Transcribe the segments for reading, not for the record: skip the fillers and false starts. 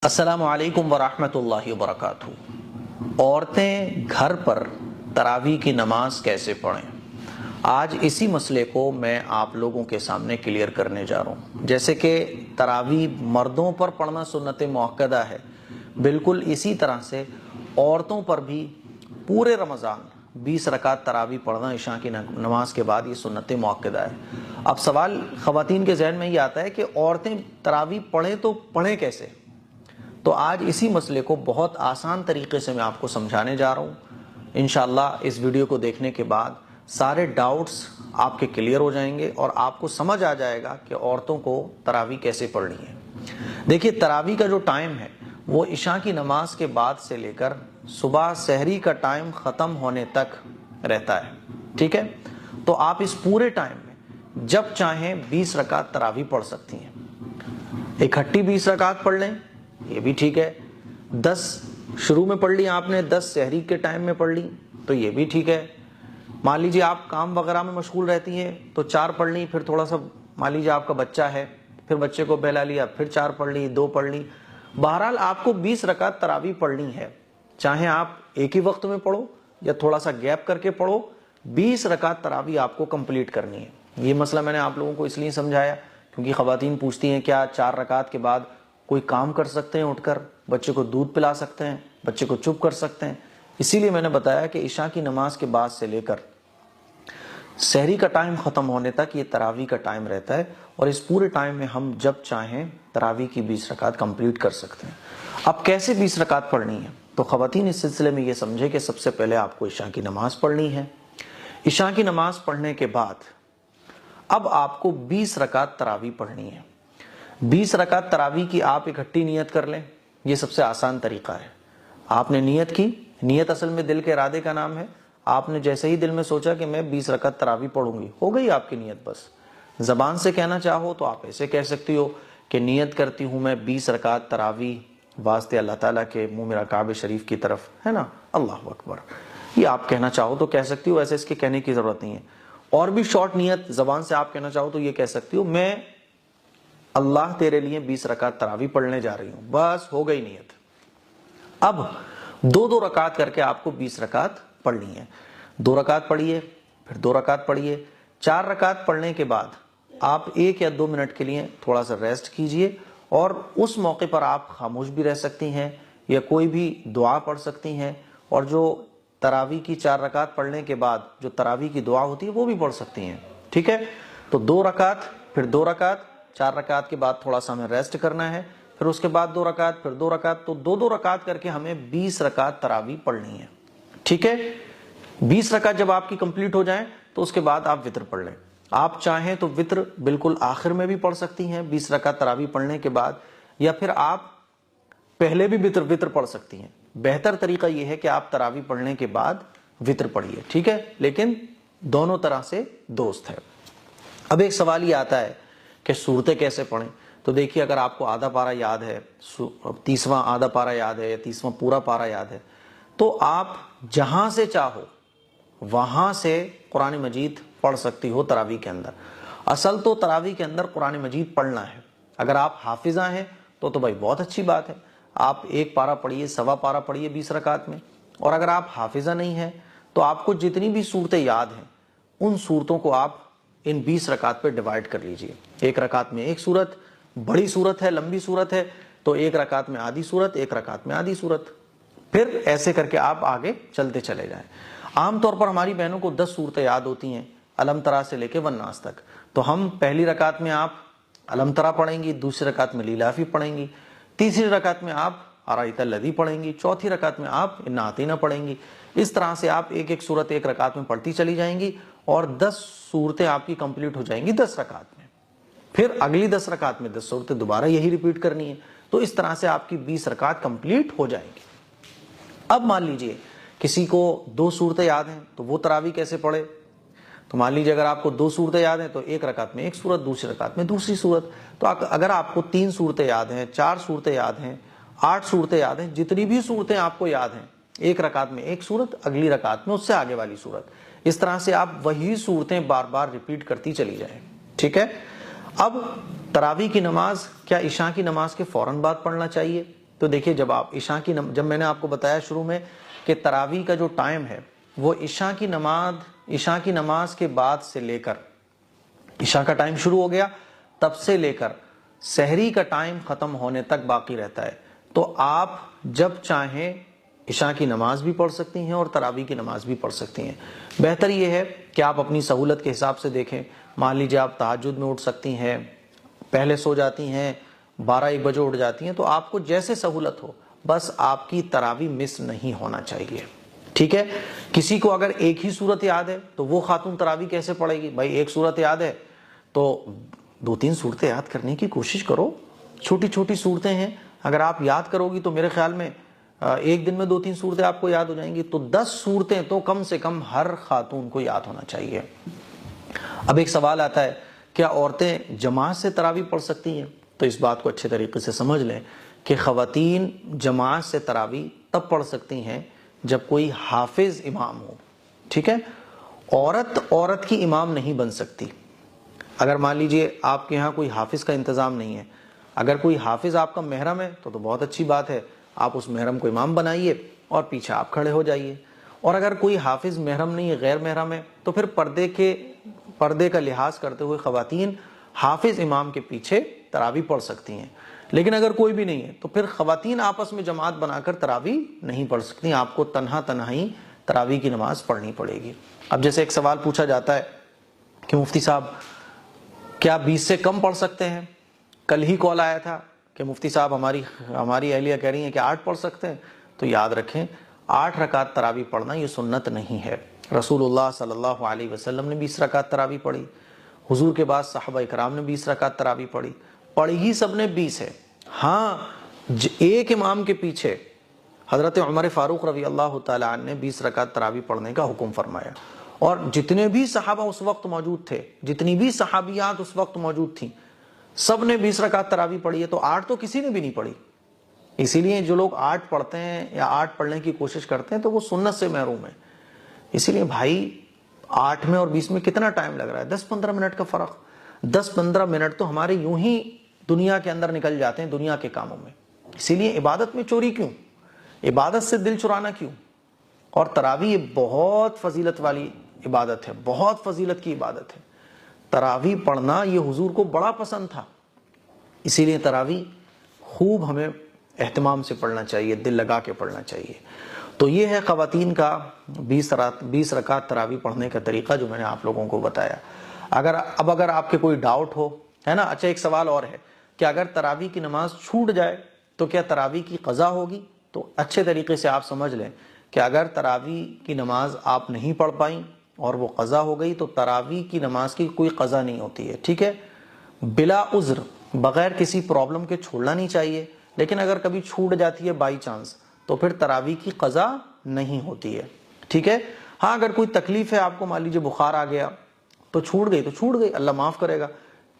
السلام علیکم ورحمۃ اللہ وبرکاتہ۔ عورتیں گھر پر تراویح کی نماز کیسے پڑھیں؟ آج اسی مسئلے کو میں آپ لوگوں کے سامنے کلیئر کرنے جا رہا ہوں۔ جیسے کہ تراویح مردوں پر پڑھنا سنت مؤکدہ ہے، بالکل اسی طرح سے عورتوں پر بھی پورے رمضان 20 رکعت تراویح پڑھنا عشاء کی نماز کے بعد یہ سنت مؤکدہ ہے۔ اب سوال خواتین کے ذہن میں یہ آتا ہے کہ عورتیں تراویح پڑھیں تو پڑھیں کیسے؟ تو آج اسی مسئلے کو بہت آسان طریقے سے میں آپ کو سمجھانے جا رہا ہوں۔ انشاءاللہ اس ویڈیو کو دیکھنے کے بعد سارے ڈاؤٹس آپ کے کلیئر ہو جائیں گے اور آپ کو سمجھ آ جائے گا کہ عورتوں کو تراویح کیسے پڑھنی ہے۔ دیکھیے، تراویح کا جو ٹائم ہے وہ عشاء کی نماز کے بعد سے لے کر صبح سحری کا ٹائم ختم ہونے تک رہتا ہے، ٹھیک ہے؟ تو آپ اس پورے ٹائم میں جب چاہیں 20 رکعت تراویح پڑھ سکتی ہیں۔ اکٹھی 20 رکعت پڑھ لیں، یہ بھی ٹھیک ہے۔ 10 شروع میں پڑھ لی آپ نے، 10 سحری کے ٹائم میں پڑھ لی تو یہ بھی ٹھیک ہے۔ مان لیجیے آپ کام وغیرہ میں مشغول رہتی ہیں تو 4 پڑھ لی، پھر تھوڑا سا مان لیجیے آپ کا بچہ ہے، پھر بچے کو بہلا لیا، پھر 4 پڑھ لی، 2 پڑھ لی۔ بہرحال آپ کو 20 رکعت تراویح پڑھنی ہے، چاہے آپ ایک ہی وقت میں پڑھو یا تھوڑا سا گیپ کر کے پڑھو، 20 رکعت تراویح آپ کو کمپلیٹ کرنی ہے۔ یہ مسئلہ میں نے آپ لوگوں کو اس لیے سمجھایا کیونکہ خواتین پوچھتی ہیں کیا 4 رکعت کے بعد کوئی کام کر سکتے ہیں، اٹھ کر بچے کو دودھ پلا سکتے ہیں، بچے کو چپ کر سکتے ہیں؟ اسی لیے میں نے بتایا کہ عشاء کی نماز کے بعد سے لے کر سحری کا ٹائم ختم ہونے تک یہ تراویح کا ٹائم رہتا ہے، اور اس پورے ٹائم میں ہم جب چاہیں تراویح کی 20 رکعت کمپلیٹ کر سکتے ہیں۔ اب کیسے 20 رکعت پڑھنی ہے؟ تو خواتین اس سلسلے میں یہ سمجھے کہ سب سے پہلے آپ کو عشاء کی نماز پڑھنی ہے۔ عشاء کی نماز پڑھنے کے بعد اب آپ کو 20 رکعت تراویح پڑھنی ہے۔ 20 رکعت تراویح کی آپ اکٹھی نیت کر لیں، یہ سب سے آسان طریقہ ہے۔ آپ نے نیت کی، نیت اصل میں دل کے ارادے کا نام ہے۔ آپ نے جیسے ہی دل میں سوچا کہ میں 20 رکعت تراویح پڑھوں گی، ہو گئی آپ کی نیت۔ بس زبان سے کہنا چاہو تو آپ ایسے کہہ سکتی ہو کہ نیت کرتی ہوں میں 20 رکعت تراویح واسطے اللہ تعالیٰ کے، منہ میرا کعبہ شریف کی طرف ہے نا، اللہ اکبر، یہ آپ کہنا چاہو تو کہہ سکتی ہو، ایسے اس کے کہنے کی ضرورت نہیں ہے۔ اور بھی شارٹ نیت زبان سے آپ کہنا چاہو تو یہ کہہ سکتی ہو میں اللہ تیرے لیے 20 رکعت تراویح پڑھنے جا رہی ہوں، بس ہو گئی نیت۔ اب 2 رکعت کر کے آپ کو 20 رکعت پڑھنی ہے۔ 2 رکعت پڑھیے، پھر 2 رکعت پڑھیے۔ 4 رکعت پڑھنے کے بعد آپ 1 یا 2 منٹ کے لیے تھوڑا سا ریسٹ کیجئے، اور اس موقع پر آپ خاموش بھی رہ سکتی ہیں یا کوئی بھی دعا پڑھ سکتی ہیں، اور جو تراویح کی 4 رکعت پڑھنے کے بعد جو تراویح کی دعا ہوتی ہے وہ بھی پڑھ سکتی ہیں، ٹھیک ہے؟ تو 2 رکعت، پھر 2 رکعت، 4 رکعت کے بعد تھوڑا سا ہمیں ریسٹ کرنا ہے، پھر اس کے بعد 2 رکعت، پھر 2 رکعت، تو 2 رکعت کر کے ہمیں 20 رکعت تراویح پڑھنی ہے، ٹھیک ہے؟ 20 رکعت جب آپ کی کمپلیٹ ہو جائیں تو اس کے بعد آپ وتر پڑھ لیں۔ آپ چاہیں تو وتر بالکل آخر میں بھی پڑھ سکتی ہیں 20 رکعت تراویح پڑھنے کے بعد، یا پھر آپ پہلے بھی وتر پڑھ سکتی ہیں۔ بہتر طریقہ یہ ہے کہ آپ تراویح پڑھنے کے بعد وتر پڑھیے، ٹھیک ہے؟ لیکن دونوں طرح سے دوست ہے۔ اب ایک سوال یہ آتا ہے کہ صورتیں کیسے پڑھیں؟ تو دیکھیے، اگر آپ کو آدھا پارہ یاد ہے، 30واں آدھا پارہ یاد ہے یا 30واں پورا پارہ یاد ہے، تو آپ جہاں سے چاہو وہاں سے قرآن مجید پڑھ سکتی ہو تراویح کے اندر۔ اصل تو تراویح کے اندر قرآن مجید پڑھنا ہے۔ اگر آپ حافظہ ہیں تو بھائی بہت اچھی بات ہے، آپ 1 پارہ پڑھیے، 1.25 پارہ پڑھیے 20 رکعت میں۔ اور اگر آپ حافظہ نہیں ہیں تو آپ کو جتنی بھی صورتیں یاد ہیں ان صورتوں کو آپ ان 20 رکعت پہ ڈیوائیڈ کر لیجئے۔ 1 رکعت میں 1 صورت، بڑی صورت ہے، لمبی صورت ہے تو 1 رکعت میں آدھی صورت، 1 رکعت میں آدھی صورت، پھر ایسے کر کے آپ آگے چلتے چلے جائیں۔ عام طور پر ہماری بہنوں کو 10 صورتیں یاد ہوتی ہیں، الم ترا سے لے کے والناس تک، تو ہم پہلی رکعت میں آپ الم ترا پڑھیں گی، دوسری رکعت میں لیلافی پڑھیں گی، تیسری رکعت میں آپ ارایت الذی پڑھیں گی، چوتھی رکعت میں آپ انا اعطینہ پڑھیں گی۔ اس طرح سے آپ ایک صورت 1 رکعت میں پڑھتی چلی جائیں گی، اور 10 صورتیں آپ کی کمپلیٹ ہو جائیں گی 10 رکعت میں۔ پھر اگلی 10 رکعت میں 10 صورتیں دوبارہ یہی ریپیٹ کرنی ہے، تو اس طرح سے آپ کی 20 رکعت کمپلیٹ ہو جائیں گی۔ اب مان لیجئے کسی کو 2 صورتیں یاد ہیں تو وہ تراویح کیسے پڑھے؟ تو مان لیجئے اگر آپ کو 2 صورتیں یاد ہیں تو 1 رکعت میں 1 صورت، دوسری رکعت میں دوسری صورت۔ تو اگر آپ کو 3 صورتیں یاد ہیں، 4 صورتیں یاد ہیں، 8 صورتیں یاد ہیں، جتنی بھی صورتیں آپ کو یاد ہیں، 1 رکعت میں 1 صورت، اگلی رکعت میں اس سے آگے والی صورت، اس طرح سے آپ وہی صورتیں بار بار ریپیٹ کرتی چلی جائیں، ٹھیک ہے؟ اب تراویح کی نماز کیا عشاء کی نماز کے فوراً بعد پڑھنا چاہیے؟ تو دیکھیے جب میں نے آپ کو بتایا شروع میں کہ تراویح کا جو ٹائم ہے وہ عشاء کی نماز کے بعد سے لے کر، عشاء کا ٹائم شروع ہو گیا تب سے لے کر سحری کا ٹائم ختم ہونے تک باقی رہتا ہے، تو آپ جب چاہیں عشاء کی نماز بھی پڑھ سکتی ہیں اور تراویح کی نماز بھی پڑھ سکتی ہیں۔ بہتر یہ ہے کہ آپ اپنی سہولت کے حساب سے دیکھیں، مان لیجیے آپ تہجد میں اٹھ سکتی ہیں، پہلے سو جاتی ہیں، 12-1 بجے اٹھ جاتی ہیں، تو آپ کو جیسے سہولت ہو، بس آپ کی تراویح مس نہیں ہونا چاہیے، ٹھیک ہے۔ کسی کو اگر ایک ہی سورت یاد ہے تو وہ خاتون تراویح کیسے پڑھے گی؟ بھائی ایک سورت یاد ہے تو 2-3 صورتیں یاد کرنے کی کوشش کرو، چھوٹی چھوٹی صورتیں ہیں، اگر آپ یاد کرو گی تو میرے خیال میں ایک دن میں 2-3 صورتیں آپ کو یاد ہو جائیں گی، تو 10 صورتیں تو کم سے کم ہر خاتون کو یاد ہونا چاہیے۔ اب ایک سوال آتا ہے، کیا عورتیں جماعت سے تراویح پڑھ سکتی ہیں؟ تو اس بات کو اچھے طریقے سے سمجھ لیں کہ خواتین جماعت سے تراویح تب پڑھ سکتی ہیں جب کوئی حافظ امام ہو، ٹھیک ہے۔ عورت کی امام نہیں بن سکتی۔ اگر مان لیجئے آپ کے ہاں کوئی حافظ کا انتظام نہیں ہے، اگر کوئی حافظ آپ کا محرم ہے تو بہت اچھی بات ہے، آپ اس محرم کو امام بنائیے اور پیچھے آپ کھڑے ہو جائیے، اور اگر کوئی حافظ محرم نہیں ہے، غیر محرم ہے، تو پھر پردے کا لحاظ کرتے ہوئے خواتین حافظ امام کے پیچھے تراویح پڑھ سکتی ہیں۔ لیکن اگر کوئی بھی نہیں ہے تو پھر خواتین آپس میں جماعت بنا کر تراویح نہیں پڑھ سکتی، آپ کو تنہائی تراویح کی نماز پڑھنی پڑے گی۔ اب جیسے ایک سوال پوچھا جاتا ہے کہ مفتی صاحب کیا 20 سے کم پڑھ سکتے ہیں؟ کل ہی کال آیا تھا کہ مفتی صاحب ہماری اہلیہ کہہ رہی ہیں کہ 8 پڑھ سکتے ہیں، تو یاد رکھیں 8 رکعت تراویح پڑھنا یہ سنت نہیں ہے۔ رسول اللہ صلی اللہ علیہ وسلم نے 20 رکعت تراویح پڑھی، حضور کے بعد صحابہ اکرام نے 20 رکعت تراویح پڑھی ہی سب نے 20 ہے۔ ہاں ایک امام کے پیچھے حضرت عمر فاروق رضی اللہ تعالی عنہ نے 20 رکعت تراویح پڑھنے کا حکم فرمایا، اور جتنے بھی صحابہ اس وقت موجود تھے، جتنی بھی صحابیات اس وقت موجود تھیں، سب نے 20 رکعت تراویح پڑھی ہے، تو 8 تو کسی نے بھی نہیں پڑھی۔ اسی لیے جو لوگ 8 پڑھتے ہیں یا 8 پڑھنے کی کوشش کرتے ہیں تو وہ سنت سے محروم ہیں۔ اسی لیے بھائی 8 میں اور 20 میں کتنا ٹائم لگ رہا ہے؟ 10-15 منٹ کا فرق۔ 10-15 منٹ تو ہمارے یوں ہی دنیا کے اندر نکل جاتے ہیں، دنیا کے کاموں میں۔ اسی لیے عبادت میں چوری کیوں؟ عبادت سے دل چرانا کیوں؟ اور تراویح بہت فضیلت والی عبادت ہے، بہت فضیلت کی عبادت ہے۔ تراویح پڑھنا یہ حضور کو بڑا پسند تھا، اسی لیے تراویح خوب ہمیں اہتمام سے پڑھنا چاہیے، دل لگا کے پڑھنا چاہیے۔ تو یہ ہے خواتین کا 20 رکعت تراویح پڑھنے کا طریقہ جو میں نے آپ لوگوں کو بتایا۔ اگر آپ کے کوئی ڈاؤٹ ہو، ہے نا۔ اچھا ایک سوال اور ہے کہ اگر تراویح کی نماز چھوٹ جائے تو کیا تراویح کی قضا ہوگی؟ تو اچھے طریقے سے آپ سمجھ لیں کہ اگر تراویح کی نماز آپ نہیں پڑھ پائیں اور وہ قضا ہو گئی تو تراویح کی نماز کی کوئی قضا نہیں ہوتی ہے، ٹھیک ہے۔ بلا عذر، بغیر کسی پرابلم کے چھوڑنا نہیں چاہیے، لیکن اگر کبھی چھوٹ جاتی ہے بائی چانس تو پھر تراویح کی قضا نہیں ہوتی ہے، ٹھیک ہے۔ ہاں اگر کوئی تکلیف ہے آپ کو، مان لیجیے بخار آ گیا تو چھوٹ گئی، اللہ معاف کرے گا۔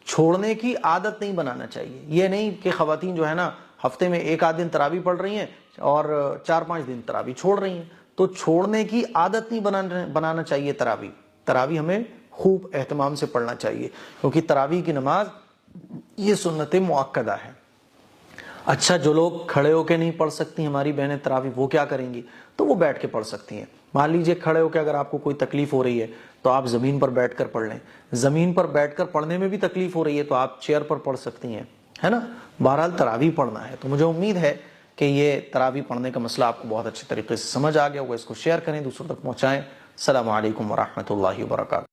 چھوڑنے کی عادت نہیں بنانا چاہیے۔ یہ نہیں کہ خواتین جو ہے نا ہفتے میں 1 دن تراویح پڑھ رہی ہیں اور 4-5 دن تراویح چھوڑ رہی ہیں، تو چھوڑنے کی عادت نہیں بنانا چاہیے۔ تراویح ہمیں خوب اہتمام سے پڑھنا چاہیے، کیونکہ تراویح کی نماز یہ سنت مؤکدہ ہے۔ اچھا جو لوگ کھڑے ہو کے نہیں پڑھ سکتی ہماری بہنیں تراویح، وہ کیا کریں گی؟ تو وہ بیٹھ کے پڑھ سکتی ہیں۔ مان لیجئے کھڑے ہو کے اگر آپ کو کوئی تکلیف ہو رہی ہے تو آپ زمین پر بیٹھ کر پڑھ لیں، زمین پر بیٹھ کر پڑھنے میں بھی تکلیف ہو رہی ہے تو آپ چیئر پر پڑھ سکتی ہیں، ہے نا۔ بہرحال تراویح پڑھنا ہے۔ تو مجھے امید ہے کہ یہ تراویح پڑھنے کا مسئلہ آپ کو بہت اچھے طریقے سے سمجھ آ گیا ہوگا۔ اس کو شیئر کریں، دوسروں تک پہنچائیں۔ السلام علیکم ورحمۃ اللہ وبرکاتہ۔